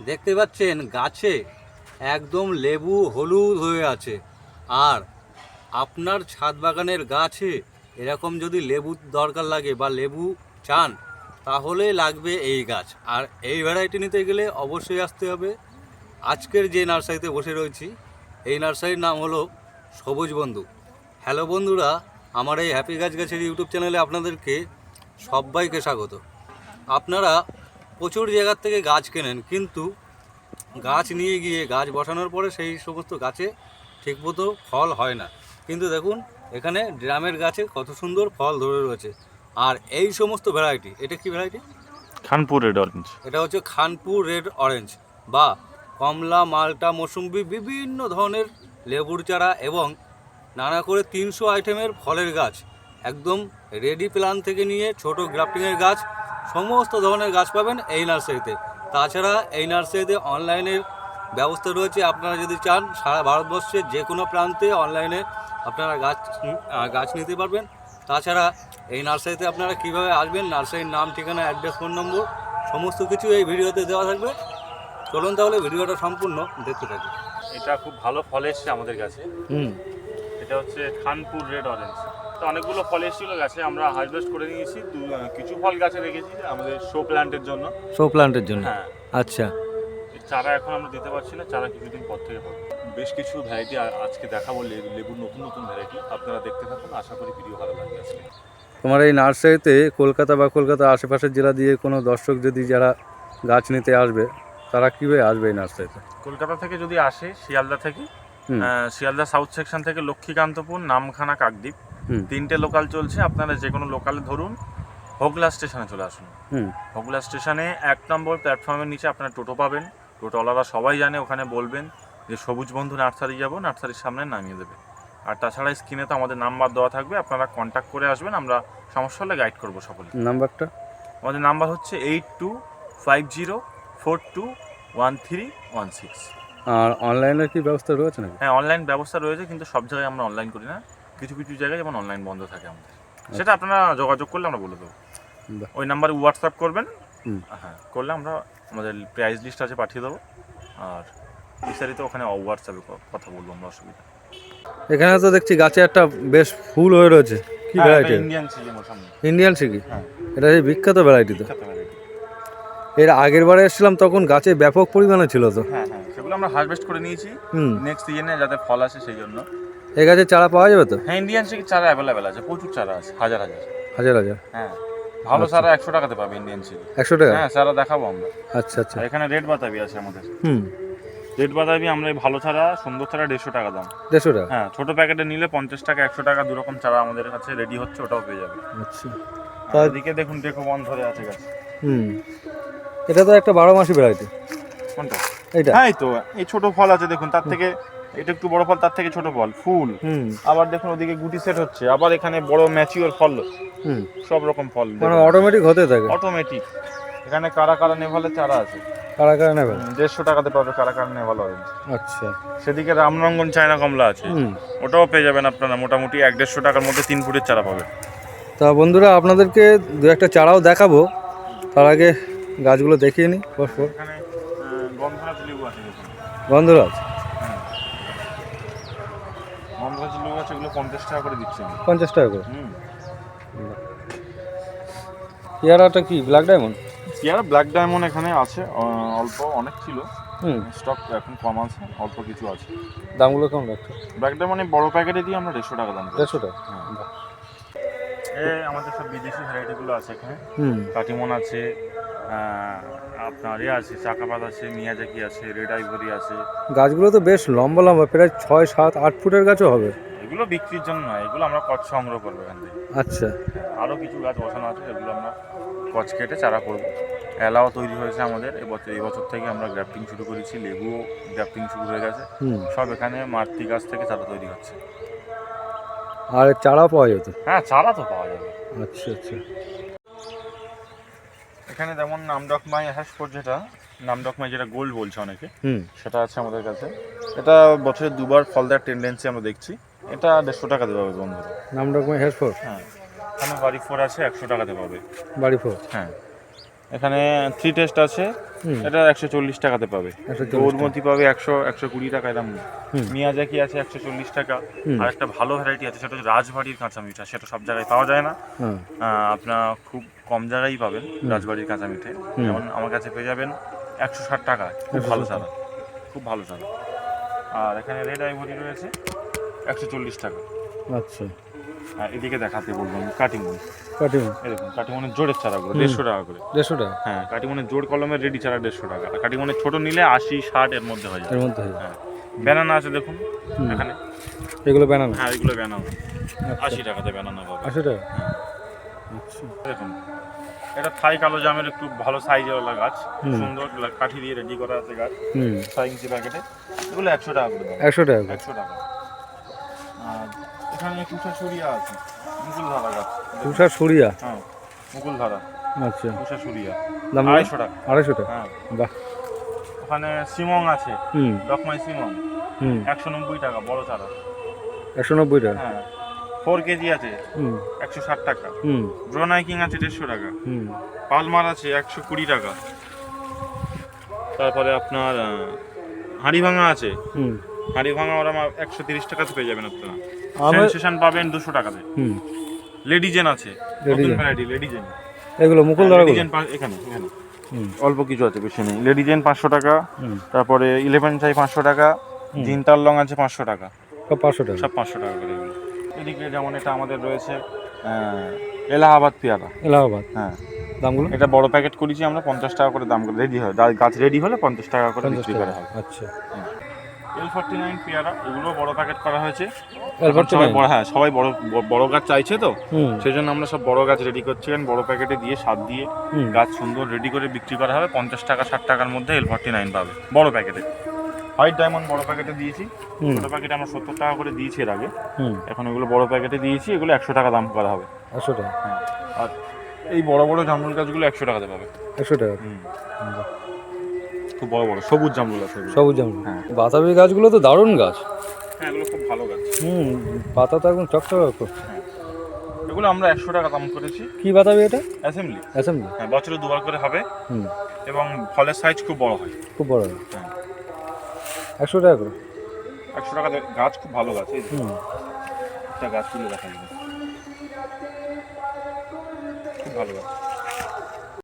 দেখতে পাচ্ছেন গাছে একদম লেবু হলুদ হয়ে আছে। আর আপনার ছাদ বাগানের গাছে এরকম যদি লেবু দরকার লাগে বা লেবু চান, তাহলে লাগবে এই গাছ। আর এই ভ্যারাইটি নিতে গেলে অবশ্যই আসতে হবে আজকের যে নার্সারিতে বসে রয়েছি, এই নার্সারির নাম হলো সবুজ বন্ধু। হ্যালো বন্ধুরা, আমার এই হ্যাপি গাছ গাছের ইউটিউব চ্যানেলে আপনাদেরকে সবাইকে স্বাগত। আপনারা প্রচুর জায়গার থেকে গাছ কেনেন, কিন্তু গাছ নিয়ে গিয়ে গাছ বসানোর পরে সেই সমস্ত গাছে ঠিকমতো ফল হয় না। কিন্তু দেখুন এখানে ড্রামের গাছে কত সুন্দর ফল ধরে রয়েছে। আর এই সমস্ত ভ্যারাইটি, এটা কি ভ্যারাইটি? Khanpur red orange. এটা হচ্ছে খানপুর রেড অরেঞ্জ বা কমলা, মালটা, মৌসুম্বি, বিভিন্ন ধরনের লেবুর চারা এবং নানা করে 300 আইটেমের ফলের গাছ, একদম রেডি প্ল্যান থেকে নিয়ে ছোট গ্রাফটিংয়ের গাছ, সমস্ত ধরনের গাছ পাবেন এই নার্সারিতে। তাছাড়া এই নার্সারিতে অনলাইনের ব্যবস্থা রয়েছে। আপনারা যদি চান সারা ভারতবর্ষের যে কোনো প্রান্তে অনলাইনে আপনারা গাছ নিতে পারবেন। তাছাড়া এই নার্সারিতে আপনারা কীভাবে আসবেন, নার্সারির নাম, ঠিকানা, অ্যাড্রেস, ফোন নম্বর সমস্ত কিছু এই ভিডিওতে দেওয়া থাকবে। চলুন তাহলে ভিডিওটা সম্পূর্ণ দেখতে থাকি। এটা খুব ভালো ফল এসছে আমাদের কাছে। এটা হচ্ছে খানপুর রেড অরেঞ্জ। তো অনেকগুলো ফল এসেছিল গাছে, আমরা হারভেস্ট করে নিয়েছি। কিছু ফল গাছে রেখেছি আমাদের শো প্ল্যান্টের জন্য। শো প্ল্যান্টের জন্য? হ্যাঁ। আচ্ছা। চারা এখন আমরা দিতে পারছি না, চারা কিছুদিন পর থেকে পাবো। বেশ কিছু ভ্যারাইটি আজকে দেখাবো, লেবুর নতুন নতুন ভ্যারাইটি। আপনারা দেখতে থাকুন, আশা করি ভিডিও ভালো লাগবে আজকে। তোমার এই নার্সারিতে কলকাতা বা কলকাতা আশেপাশের জেলা দিয়ে কোনো দর্শক যদি যারা গাছ নিতে আসবে, তারা কীভাবে আসবে এই নার্সারিতে? কলকাতা থেকে যদি আসে, শিয়ালদা থেকে, শিয়ালদা সাউথ সেকশন থেকে লক্ষ্মীকান্তপুর, নামখানা, কাকদ্বীপ, 3টে লোকাল চলছে। আপনারা যে কোনো লোকালে ধরুন, হোগলা স্টেশনে চলে আসুন। হোগলা স্টেশনে 1 নম্বর প্ল্যাটফর্মের নিচে আপনারা টোটো পাবেন। টোটোওয়ালারা সবাই জানে, ওখানে বলবেন যে সবুজ বন্ধু নার্সারি যাব, নার্সারির সামনে নামিয়ে দেবে। আর তাছাড়া স্ক্রিনে তো আমাদের নাম্বার দেওয়া থাকবে, আপনারা কন্ট্যাক্ট করে আসবেন, আমরা সমস্যা হলে গাইড করবো সকলকে। নাম্বারটা? আমাদের নাম্বার হচ্ছে 8250421316। আর অনলাইনের কি ব্যবস্থা রয়েছে নাকি? হ্যাঁ, অনলাইন ব্যবস্থা রয়েছে, কিন্তু সব জায়গায় আমরা অনলাইন করি না। কিছু কিছু জায়গায় যেমন অনলাইন বন্ধ থাকে আমাদের, সেটা আপনারা যোগাযোগ করলে আমরা বলে দেবো। ওই নাম্বারে হোয়াটসঅ্যাপ করবেন, হ্যাঁ করলে আমরা আমাদের প্রাইস লিস্ট আছে পাঠিয়ে দেবো। আর বিস্তারিত ওখানে হোয়াটসঅ্যাপে কথা বলবো আমরা, অসুবিধা। এখানে তো দেখছি গাছে একটা বেশ ফুল হয়ে রয়েছে, কি ভ্যারাইটি? ইন্ডিয়ান সিজি মোসাম্বি। ইন্ডিয়ান সিকি? হ্যাঁ, এটা এই বিখ্যাত ভ্যারাইটি তো। বিখ্যাত ভ্যারাইটি। এর আগের বারে এসেছিলাম তখন গাছে ব্যাপক পরিমাণে ছিল তো। হ্যাঁ হ্যাঁ, সেগুলো আমরা হারভেস্ট করে নিয়েছি নেক্সট সিজনে যাতে ফল আসে সেই জন্য। এই গাছের চারা পাওয়া যাবে তো? হ্যাঁ, ইন্ডিয়ান সিকি চারা অ্যাভেলেবেল আছে, প্রচুর চারা আছে, হাজার হাজার। হাজার হাজার? হ্যাঁ, ভালো চারা 100 টাকাতে পাবে ইন্ডিয়ান সিকি। 100 টাকা? হ্যাঁ, চারা দেখাবো আমরা। আচ্ছা আচ্ছা। এখানে রেড বাতাবি আছে আমাদের। রেড বাতাবি আমরা ভালো চারা, সুন্দর চারা 150 টাকা দাম। 150 টাকা? হ্যাঁ, ছোট প্যাকেটে নিলে 50 টাকা, 100 টাকা, দুরকম চারা আমাদের কাছে রেডি হচ্ছে, ওটাও পেয়ে যাবে। আচ্ছা। এদিকে দেখুন, ডেকো বন ধরে আছে গাছ। এটা তো একটা 12 মাসি ভ্যারাইটি। কোনটা? এইটা? হ্যাঁ, এই তো, এই ছোট ফল আছে দেখুন, তার থেকে এটা একটু বড় ফল, তার থেকে ছোট ফল, ফুল। আবার দেখুন ওদিকে গুটি সেট হচ্ছে, আবার এখানে বড় ম্যাচিওর ফল, সব রকম ফল মানে অটোমেটিক হতে থাকে? অটোমেটিক। এখানে কারা নেভালের চারা আছে। কারা নেভাল 150 টাকাতে পাবে কারা নেভাল অরেঞ্জ। আচ্ছা। সেদিকে রামরঙ্গন চায়না কমলা আছে, ওটাও পেয়ে যাবেন আপনারা। মোটামুটি 150 টাকার মধ্যে 3 ফুটের চারা পাবে। তা বন্ধুরা, আপনাদেরকে দু একটা চারাও দেখাবো, তার আগে গাছগুলো দেখিয়ে নিই। এখানে গন্ধরাজ লেবু আছে দেখুন। গন্ধরাজ? গন্ধরাজ লেবু আছে, এগুলো 50 টাকা করে দিচ্ছি। 50 টাকা করে? পেয়ারাটা কি ব্ল্যাক ডায়মন্ড? পেয়ারা ব্ল্যাক ডায়মন্ড এখানে আছে অল্প, অনেক ছিল, স্টক এখন কম আছে, অল্প কিছু আছে। দামগুলো কেমন রাখছো? ব্ল্যাক ডায়মন্ড বড় প্যাকেটে দিয়ে আমরা 150 টাকা দাম। 150 টাকা? আমাদের সব বিদেশি ভ্যারাইটিগুলো আছে এখানে। কাটিমন আছে, আপনার আছে চাকাপাত আছে, মিয়াজাকি আছে, রেড আইভরি আছে। গাছগুলো তো বেশ লম্বা লম্বা, প্রায় 6, 7, 8 ফুটের গাছও হবে। এগুলো বিক্রির জন্য নয়, এগুলো আমরা কচ সংগ্রহ করবো এখান থেকে। আচ্ছা। আরও কিছু গাছ বসানো আছে, এগুলো আমরা কচ কেটে চারা করবো। এলাও তৈরি হয়েছে আমাদের এবছর থেকে আমরা গ্রাফটিং শুরু করেছি, লেবুও গ্রাফটিং শুরু হয়ে গেছে। সব এখানে মাতৃ গাছ থেকে চারা তৈরি হচ্ছে। আর চারা পাওয়া যেত? হ্যাঁ, চারা তো পাওয়া যাবে। আচ্ছা আচ্ছা। এখানে যেমন নামডকমাই হ্যাশফোর্ড, যেটা গোল্ড বলছে অনেকে, সেটা আছে আমাদের কাছে। এটা বছরে 2বার ফল দেওয়ার টেন্ডেন্সি আমরা দেখছি। এটা 150 টাকাতে পাবে বন্ধুরা। নামডকমাই হ্যাশফোর্ড? হ্যাঁ, এখানে বাড়ি 4 আছে, 100 টাকাতে পাবে। বাড়ি 4? হ্যাঁ, এখানে 3 টেস্ট আছে, এটা 140 টাকাতে পাবে। গৌরমতি পাবে 100-120 টাকা এরকম। মিয়াজাকি আছে 140 টাকা। আর একটা ভালো ভ্যারাইটি আছে, সেটা হচ্ছে রাজবাড়ির কাঁচা মিঠা, সেটা সব জায়গায় পাওয়া যায় না, আপনার খুব কম জায়গায় পাবেন রাজবাড়ির কাঁচা মিঠে। যেমন আমার কাছে পেয়ে যাবেন 160 টাকা, খুব ভালো চারা, খুব ভালো চারা। আর এখানে রেড আইভরি রয়েছে 140 টাকা। আচ্ছা, এদিকে দেখাতে বললাম কাটিমন। কাটিমন, এরকম কাটিমনের জোরের চারাগুলো 150 টাকা করে। 150 টাকা? হ্যাঁ, কাটিমনের জোর কলমের রেডি চারা 150 টাকা। আর কাটিমনের ছোট নিলে 80-60 এর মধ্যে হয়ে যায়। এর মধ্যে? হ্যাঁ, ব্যানানা আছে দেখুন এখানে, এগুলো বানানো? হ্যাঁ এগুলো ব্যানানা 80 টাকাতে ব্যানানা পাবে। 80 টাকা? আচ্ছা, দেখুন এটা থাই কালো জামের একটু ভালো সাইজওয়ালা গাছ, সুন্দর কাঠি দিয়ে রেডি করা আছে গাছ, 6 ইঞ্চি প্যাকেটে। এগুলো 100 টাকা করে দাম। 100 টাকা? 100 টাকা। আর এখানে কুশা সুরিয়া আছে, মুকুলধারা গাছ। তুষার সরিয়া? হ্যাঁ, মুকুলধারা। আচ্ছা, কুশা সুরিয়া দাম 250 টাকা। 250 টাকা? হ্যাঁ। বাহ। ওখানে সিমং আছে, হুম ডকমাই সিমং, হুম 190 টাকা বড় চারা। 190 টাকা? হ্যাঁ, 4 কেজি আছে হুম 160 টাকা। হুম ব্রোনাই কিং আছে 150 টাকা। হুম পালমার আছে 120 টাকা। তারপরে আপনার হাঁড়িভাঙা আছে, হুম হাঁড়িভাঙা ওরা 130 টাকাতে পেয়ে যাবেন আপনারা। আমার সেনসেশন পাবেন 200 টাকাতে। হুম লেডিজেন আছে, নতুন লেডিজেন? ভ্যারাইটি লেডিজেন। এগুলো মুকুল ধরা? লেডিজেন এখানে হুম অল্প কিছু আছে, বেশি নেই। লেডিজেন 500 টাকা। হুম তারপরে 11 চাই 500 টাকা। জিনতার লং আছে 500 টাকা। সব 500 টাকা? সব 500 টাকা করে এগুলো। এদিকে যেমন এটা আমাদের রয়েছে এলাহাবাদ পেয়ারা। এলাহাবাদ? হ্যাঁ, দামগুলো? এটা বড় প্যাকেট করেছি আমরা, 50 টাকা করে দাম করে রেডি হয়, গাছ রেডি হলে 50 টাকা করে 50 বিক্রি টাকা? করা হয়। আচ্ছা, L49 পেয়ারা, এগুলো বড় প্যাকেট করা হয়েছে। L49? সবাই বড়, হ্যাঁ সবাই বড় বড় গাছ চাইছে তো, হুম সেই জন্য আমরা সব বড় গাছ রেডি করছি। কারণ বড় প্যাকেটে দিয়ে স্বাদ দিয়ে হুম গাছ সুন্দর রেডি করে বিক্রি করা হবে। 50 টাকা 60 টাকার মধ্যে L49 পাবে বড় প্যাকেটে। হোয়াইট ডায়মন্ড বড় প্যাকেটে দিয়েছি, হুম ছোটো প্যাকেটে আমরা 70 টাকা করে দিয়েছি এর আগে। হুম এখন এগুলো বড় প্যাকেটে দিয়েছি, এগুলো 100 টাকা দাম করা হবে। 100 টাকা? হ্যাঁ, আর এই বড় বড় জামরুল গাছগুলো 100 টাকাতে পাবে। 100 টাকা? বাহ। খুব বড় বড় সবুজ জামরুল আছে এগুলো। সবুজ জামরুল? হ্যাঁ। বাতাবি গাছগুলো তো দারুণ গাছ। হ্যাঁ, এগুলো খুব ভালো গাছ। হুম, পাতা তো একদম চকচক করছে। এগুলো আমরা 100 টাকা দাম করেছি। কি বাতাবি এটা? অ্যাসেম্বলি। অ্যাসেম্বলি? হ্যাঁ, বছরে দুবার করে হবে হুম, এবং ফলের সাইজ খুব বড় হয়। খুব বড়? হ্যাঁ। 100 টাকা করে? 100 টাকা গাছ, খুব ভালো গাছ। এই হুম একটা গাছ তুলে দেখা যাবে, খুব ভালো গাছ।